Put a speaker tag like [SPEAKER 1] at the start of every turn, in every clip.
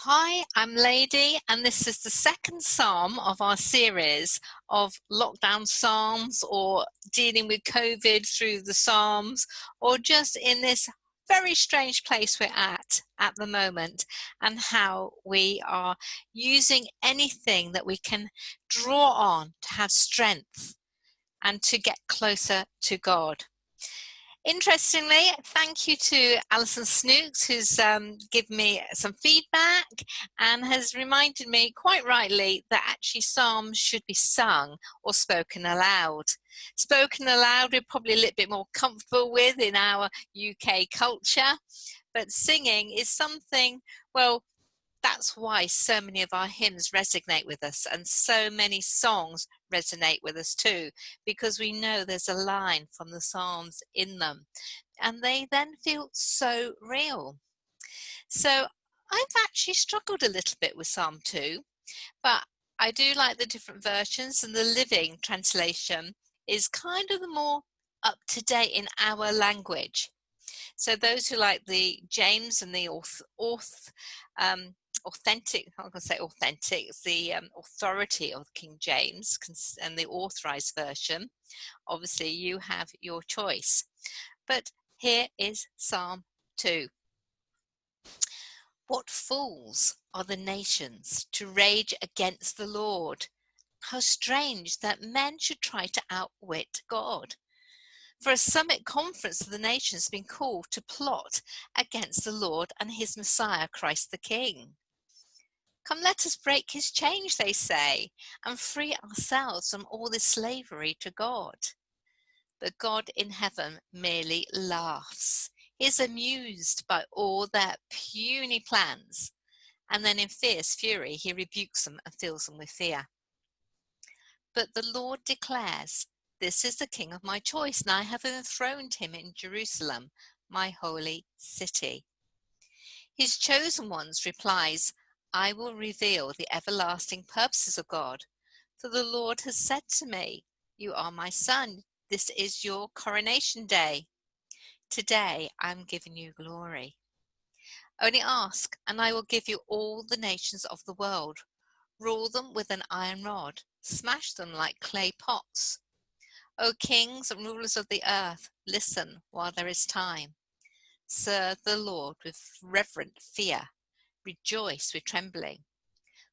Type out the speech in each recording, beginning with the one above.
[SPEAKER 1] Hi, I'm Lady, and this is the second psalm of our series of lockdown psalms, or dealing with COVID through the psalms, or just in this very strange place we're at the moment, and how we are using anything that we can draw on to have strength and to get closer to God. Interestingly, thank you to Alison Snooks, who's given me some feedback and has reminded me quite rightly that actually psalms should be sung or spoken aloud. Spoken aloud we're probably a little bit more comfortable with in our UK culture, but singing is something, well, that's why so many of our hymns resonate with us, and so many songs resonate with us too, because we know there's a line from the Psalms in them, and they then feel so real. So I've actually struggled a little bit with Psalm 2, but I do like the different versions, and the Living Translation is kind of the more up to date in our language. So those who like the James and the authentic, I'm going to say authentic, it's the authority of King James and the authorized version, obviously you have your choice. But here is Psalm 2. What fools are the nations to rage against the Lord? How strange that men should try to outwit God. For a summit conference of the nations has been called to plot against the Lord and his Messiah, Christ the King. Come, let us break his chains, they say, and free ourselves from all this slavery to God. But God in heaven merely laughs. He is amused by all their puny plans, and then in fierce fury he rebukes them and fills them with fear. But the Lord declares, "This is the king of my choice, and I have enthroned him in Jerusalem, my holy city." His chosen ones replies, "I will reveal the everlasting purposes of God. For the Lord has said to me, you are my son. This is your coronation day. Today I am giving you glory. Only ask, and I will give you all the nations of the world. Rule them with an iron rod. Smash them like clay pots. O kings and rulers of the earth, listen while there is time. Serve the Lord with reverent fear. Rejoice with trembling.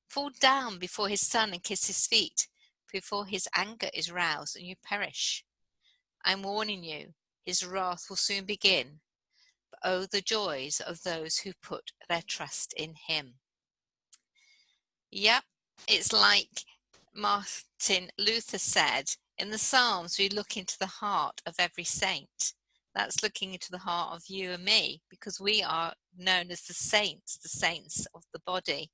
[SPEAKER 1] Fall down before his son and kiss his feet, before his anger is roused and you perish. I'm warning you, his wrath will soon begin. But oh, the joys of those who put their trust in him. Yep, it's like Martin Luther said, in the Psalms we look into the heart of every saint. That's looking into the heart of you and me, because we are known as the saints of the body.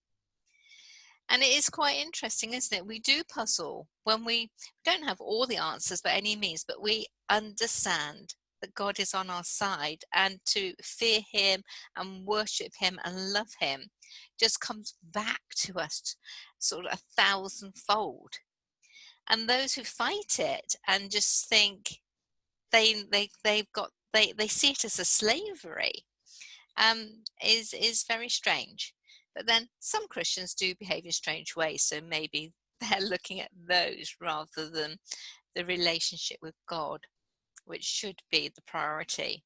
[SPEAKER 1] And it is quite interesting, isn't it? We do puzzle when we don't have all the answers by any means, but we understand that God is on our side, and to fear him and worship him and love him just comes back to us sort of 1,000-fold. And those who fight it and just think they see it as a slavery is very strange. But then some Christians do behave in strange ways, so maybe they're looking at those rather than the relationship with God, which should be the priority.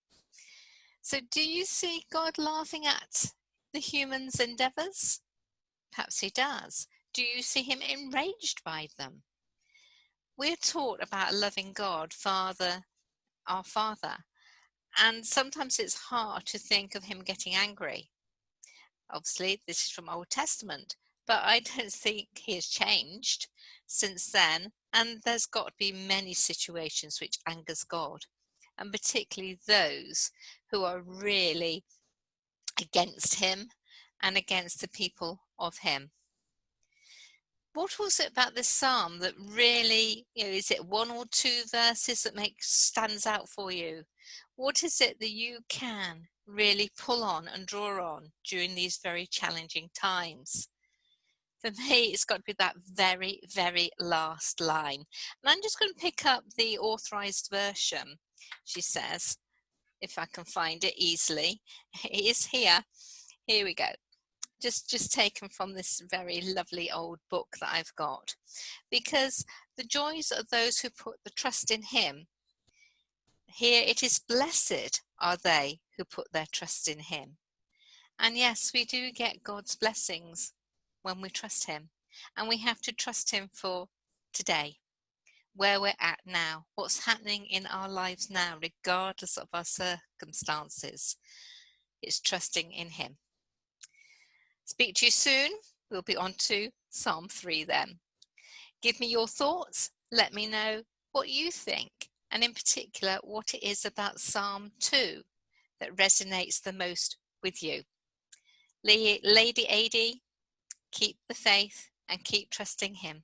[SPEAKER 1] So do you see God laughing at the human's endeavors? Perhaps he does. Do you see him enraged by them? We're taught about a loving God, Father, our Father, and sometimes it's hard to think of him getting angry. Obviously, this is from Old Testament, but I don't think he has changed since then. And there's got to be many situations which angers God, and particularly those who are really against him and against the people of him. What was it about this psalm that really, is it one or two verses that stands out for you? What is it that you can really pull on and draw on during these very challenging times? For me, it's got to be that very, very last line. And I'm just going to pick up the authorized version, she says, if I can find it easily. It is here. Here we go. just taken from this very lovely old book that I've got, because the joys of those who put the trust in him. Here it is, blessed are they who put their trust in him. And yes, we do get God's blessings when we trust him, and we have to trust him for today, where we're at now, what's happening in our lives now, regardless of our circumstances. It's trusting in him. Speak to you soon. We'll be on to Psalm 3 then. Give me your thoughts. Let me know what you think, and in particular, what it is about Psalm 2 that resonates the most with you. Ladey Adey, keep the faith and keep trusting him.